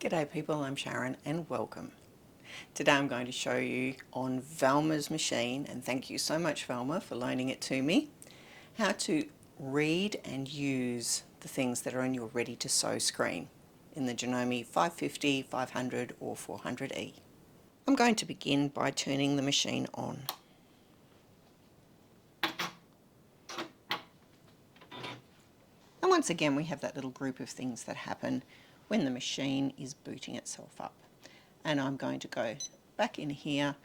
G'day people, I'm Sharon and welcome. Today I'm going to show you on Velma's machine, and thank you so much Velma for loaning it to me, how to read and use the things that are on your ready to sew screen in the Janome 550, 500 or 400E. I'm going to begin by turning the machine on. And once again we have that little group of things that happen when the machine is booting itself up. And I'm going to go back in here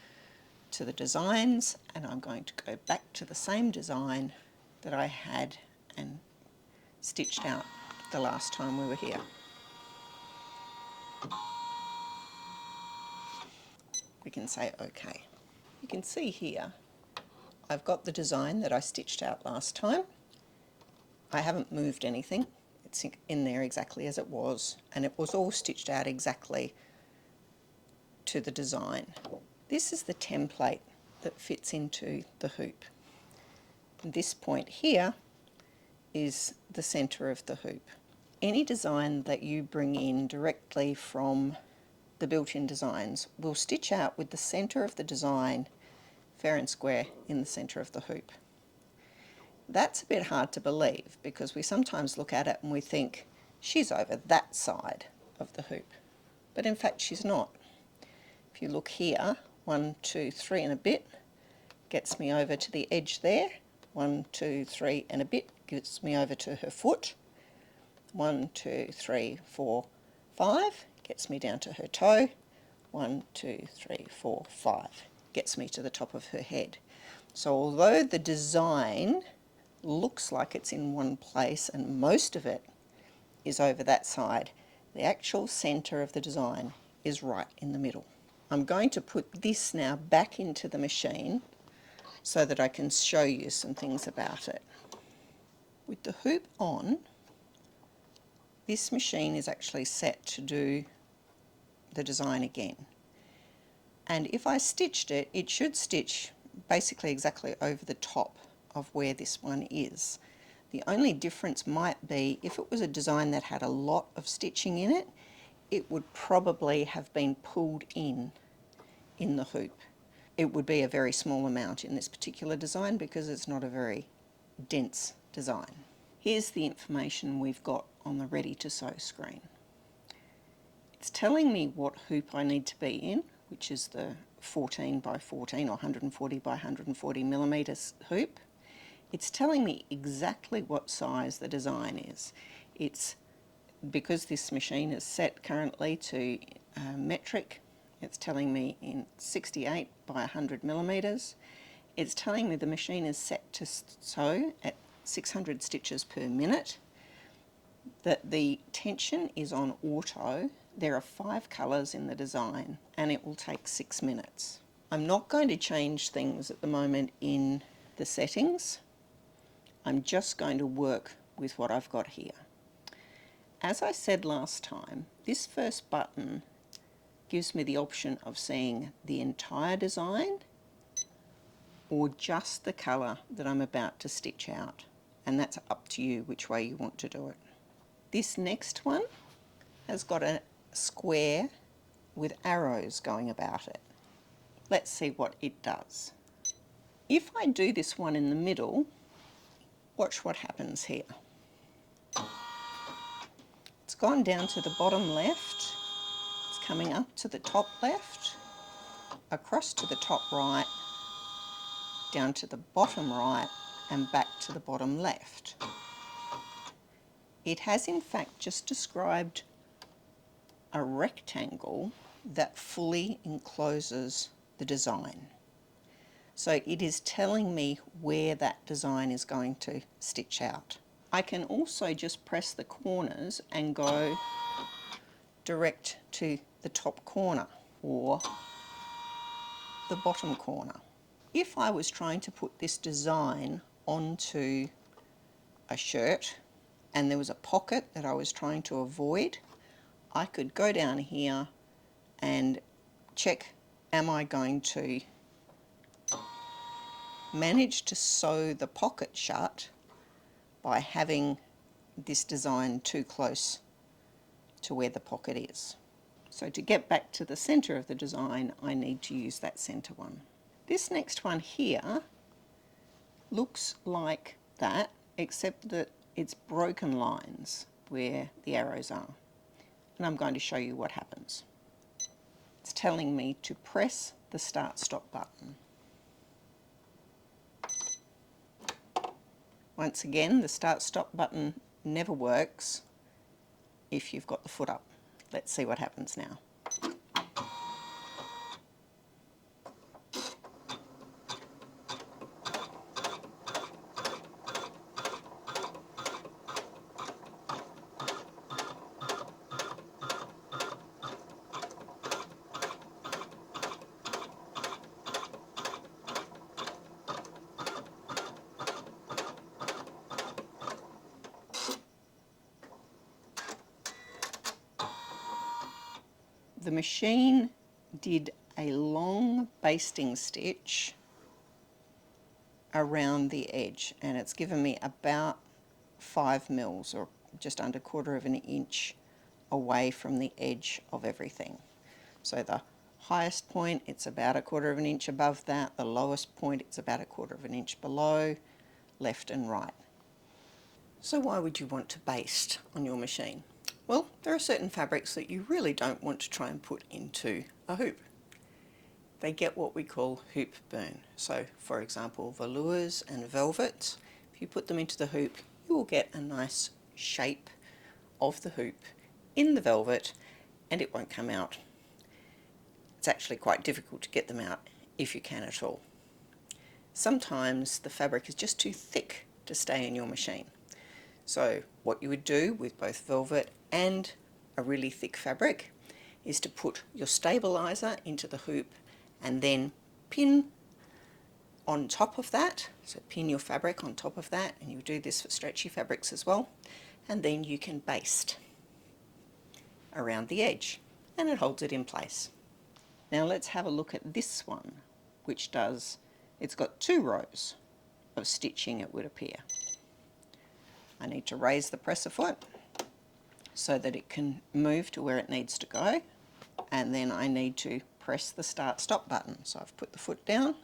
to the designs, and I'm going to go back to the same design that I had and stitched out the last time we were here. We can say OK. You can see here I've got the design that I stitched out last time. I haven't moved anything. It's in there exactly as it was, and it was all stitched out exactly to the design. This is the template that fits into the hoop. And this point here is the centre of the hoop. Any design that you bring in directly from the built-in designs will stitch out with the centre of the design fair and square in the centre of the hoop. That's a bit hard to believe because we sometimes look at it and we think she's over that side of the hoop, but in fact she's not. If you look here, 1, 2, 3 and a bit gets me over to the edge there. 1, 2, 3 and a bit gets me over to her foot. 1, 2, 3, 4, 5 gets me down to her toe. 1, 2, 3, 4, 5 gets me to the top of her head. So although the design looks like it's in one place and most of it is over that side, the actual centre of the design is right in the middle. I'm going to put this now back into the machine so that I can show you some things about it. With the hoop on, this machine is actually set to do the design again. And if I stitched it, it should stitch basically exactly over the top of where this one is. The only difference might be if it was a design that had a lot of stitching in it, it would probably have been pulled in the hoop. It would be a very small amount in this particular design because it's not a very dense design. Here's the information we've got on the ready to sew screen. It's telling me what hoop I need to be in, which is the 14 by 14 or 140 by 140 millimeters hoop. It's telling me exactly what size the design is. It's because this machine is set currently to metric. It's telling me in 68 by 100 millimeters. It's telling me the machine is set to sew at 600 stitches per minute, that the tension is on auto. There are 5 colours in the design and it will take 6 minutes. I'm not going to change things at the moment in the settings. I'm just going to work with what I've got here. As I said last time, this first button gives me the option of seeing the entire design or just the colour that I'm about to stitch out, and that's up to you which way you want to do it. This next one has got a square with arrows going about it. Let's see what it does. If I do this one in the middle, watch what happens here. It's gone down to the bottom left, it's coming up to the top left, across to the top right, down to the bottom right and back to the bottom left. It has in fact just described a rectangle that fully encloses the design. So it is telling me where that design is going to stitch out. I can also just press the corners and go direct to the top corner or the bottom corner. If I was trying to put this design onto a shirt and there was a pocket that I was trying to avoid, I could go down here and check, am I going to manage to sew the pocket shut by having this design too close to where the pocket is. So to get back to the centre of the design, I need to use that centre one. This next one here looks like that, except that it's broken lines where the arrows are. And I'm going to show you what happens. It's telling me to press the start-stop button. Once again, the start-stop button never works if you've got the foot up. Let's see what happens now. The machine did a long basting stitch around the edge, and it's given me about 5 mils, or just under 1/4 of an inch away from the edge of everything. So the highest point, it's about 1/4 of an inch above that. The lowest point, it's about 1/4 of an inch below, left and right. So why would you want to baste on your machine? Well, there are certain fabrics that you really don't want to try and put into a hoop. They get what we call hoop burn. So, for example, velours and velvets, if you put them into the hoop, you will get a nice shape of the hoop in the velvet, and it won't come out. It's actually quite difficult to get them out if you can at all. Sometimes the fabric is just too thick to stay in your machine. So what you would do with both velvet and a really thick fabric is to put your stabilizer into the hoop and then pin on top of that. So pin your fabric on top of that, and you do this for stretchy fabrics as well, and then you can baste around the edge and it holds it in place. Now let's have a look at this one, which it's got 2 rows of stitching, it would appear. I need to raise the presser foot so that it can move to where it needs to go, and then I need to press the start-stop button. So I've put the foot down.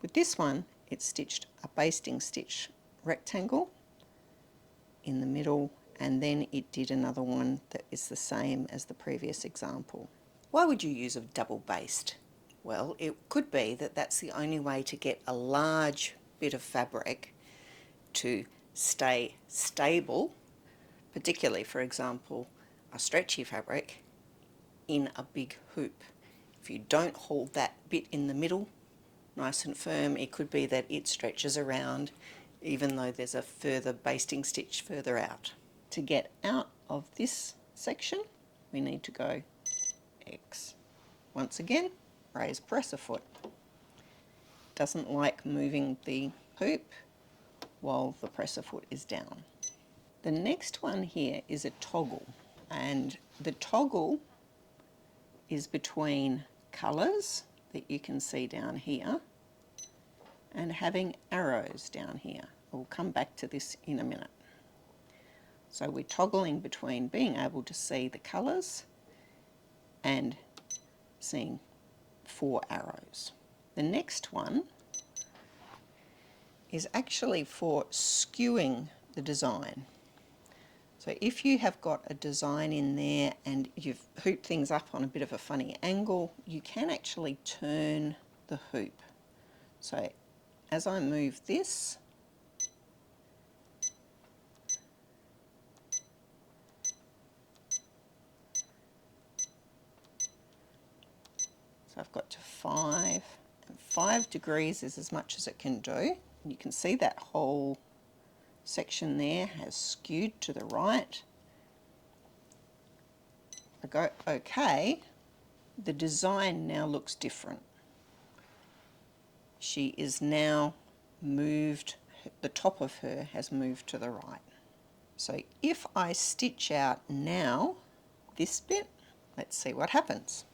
With this one, it's stitched a basting stitch rectangle in the middle, and then it did another one that is the same as the previous example. Why would you use a double baste? Well, it could be that that's the only way to get a large bit of fabric to stay stable, particularly, for example, a stretchy fabric in a big hoop. If you don't hold that bit in the middle nice and firm, it could be that it stretches around even though there's a further basting stitch further out. To get out of this section, we need to go X. Once again, raise presser foot. Doesn't like moving the hoop while the presser foot is down. The next one here is a toggle, and the toggle is between colours that you can see down here and having arrows down here. We'll come back to this in a minute. So we're toggling between being able to see the colours and seeing 4 arrows. The next one is actually for skewing the design. So if you have got a design in there and you've hooped things up on a bit of a funny angle, you can actually turn the hoop. So as I move this, So I've got to 5, and 5 degrees is as much as it can do. And you can see that whole section there has skewed to the right. I go OK. The design now looks different. She is now moved, the top of her has moved to the right. So if I stitch out now this bit, let's see what happens.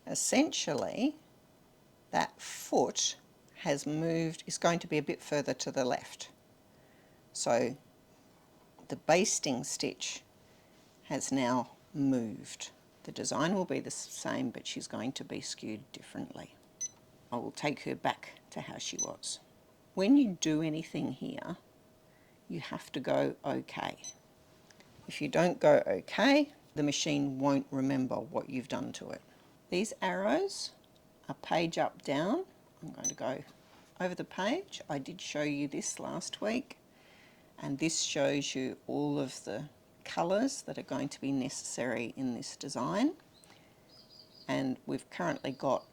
Essentially, that foot has moved, is going to be a bit further to the left. So the basting stitch has now moved. The design will be the same, but she's going to be skewed differently. I will take her back to how she was. When you do anything here, you have to go OK. If you don't go OK, the machine won't remember what you've done to it. These arrows are page up, down. I'm going to go over the page. I did show you this last week, and this shows you all of the colours that are going to be necessary in this design. And we've currently got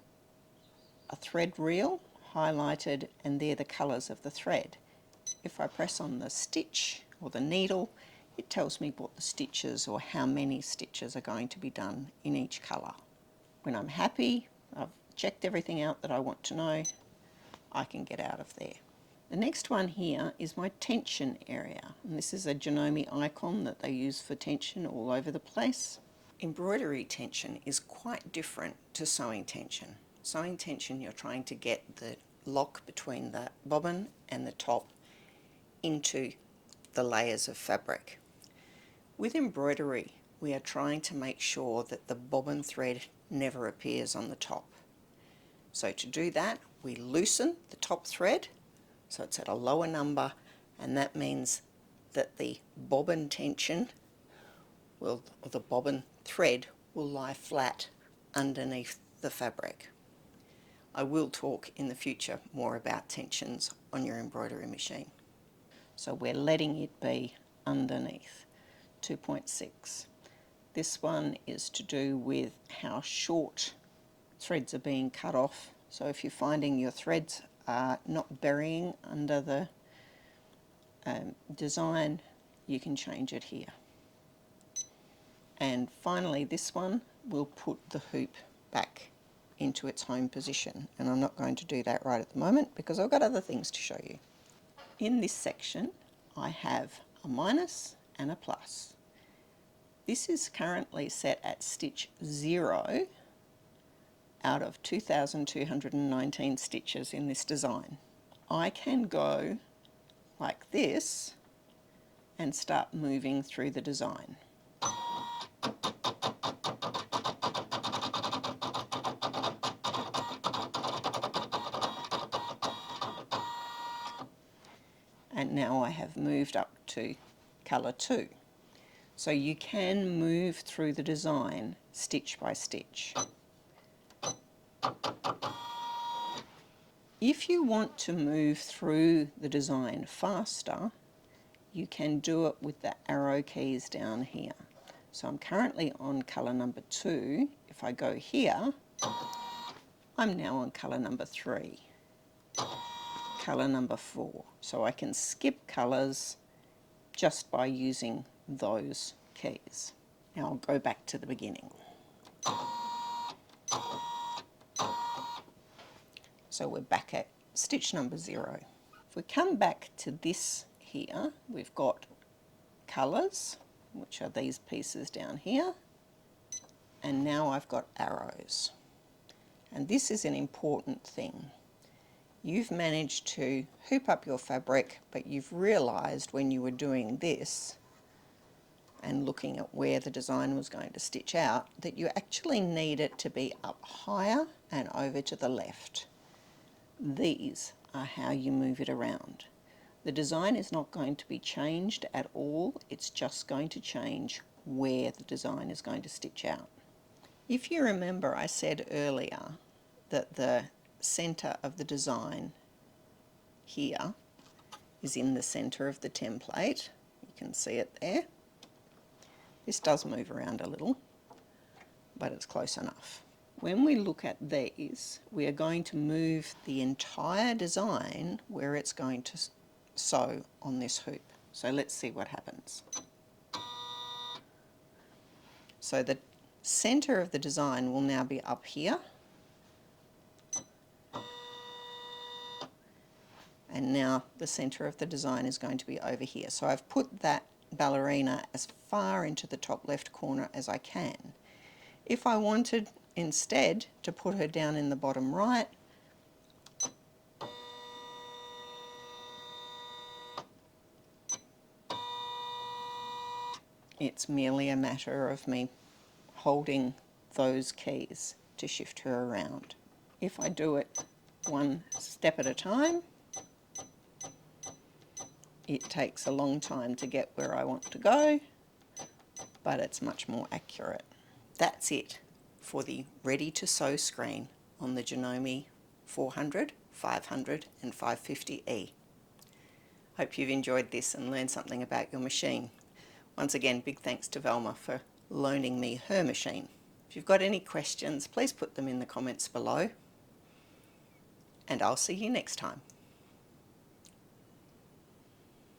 a thread reel highlighted, and they're the colours of the thread. If I press on the stitch or the needle, it tells me what the stitches or how many stitches are going to be done in each colour. When I'm happy, I've checked everything out that I want to know, I can get out of there. The next one here is my tension area, and this is a Janome icon that they use for tension all over the place. Embroidery tension is quite different to sewing tension. Sewing tension, you're trying to get the lock between the bobbin and the top into the layers of fabric. With embroidery, we are trying to make sure that the bobbin thread never appears on the top. So to do that, we loosen the top thread so it's at a lower number, and that means that the bobbin tension will, or the bobbin thread will lie flat underneath the fabric. I will talk in the future more about tensions on your embroidery machine. So we're letting it be underneath 2.6. This one is to do with how short threads are being cut off. So if you're finding your threads are not burying under the design, you can change it here. And finally, this one will put the hoop back into its home position, and I'm not going to do that right at the moment because I've got other things to show you. In this section I have a minus and a plus. This is currently set at stitch 0 out of 2,219 stitches in this design. I can go like this and start moving through the design. And now I have moved up to colour 2. So you can move through the design stitch by stitch. If you want to move through the design faster, you can do it with the arrow keys down here. So I'm currently on colour number 2. If I go here, I'm now on colour number 3, colour number 4. So I can skip colours just by using those keys. Now I'll go back to the beginning. So we're back at stitch number 0. If we come back to this here, we've got colours, which are these pieces down here, and now I've got arrows. And this is an important thing. You've managed to hoop up your fabric, but you've realised when you were doing this and looking at where the design was going to stitch out, that you actually need it to be up higher and over to the left. These are how you move it around. The design is not going to be changed at all, it's just going to change where the design is going to stitch out. If you remember, I said earlier that the centre of the design here is in the centre of the template. You can see it there. This does move around a little, but it's close enough. When we look at these, we are going to move the entire design where it's going to sew on this hoop. So let's see what happens. So the centre of the design will now be up here, and now the centre of the design is going to be over here. So I've put that ballerina as far into the top left corner as I can. If I wanted instead to put her down in the bottom right, it's merely a matter of me holding those keys to shift her around. If I do it one step at a time, it takes a long time to get where I want to go, but it's much more accurate. That's it for the Ready to Sew screen on the Janome 400, 500 and 550E. Hope you've enjoyed this and learned something about your machine. Once again, big thanks to Velma for loaning me her machine. If you've got any questions, please put them in the comments below, and I'll see you next time.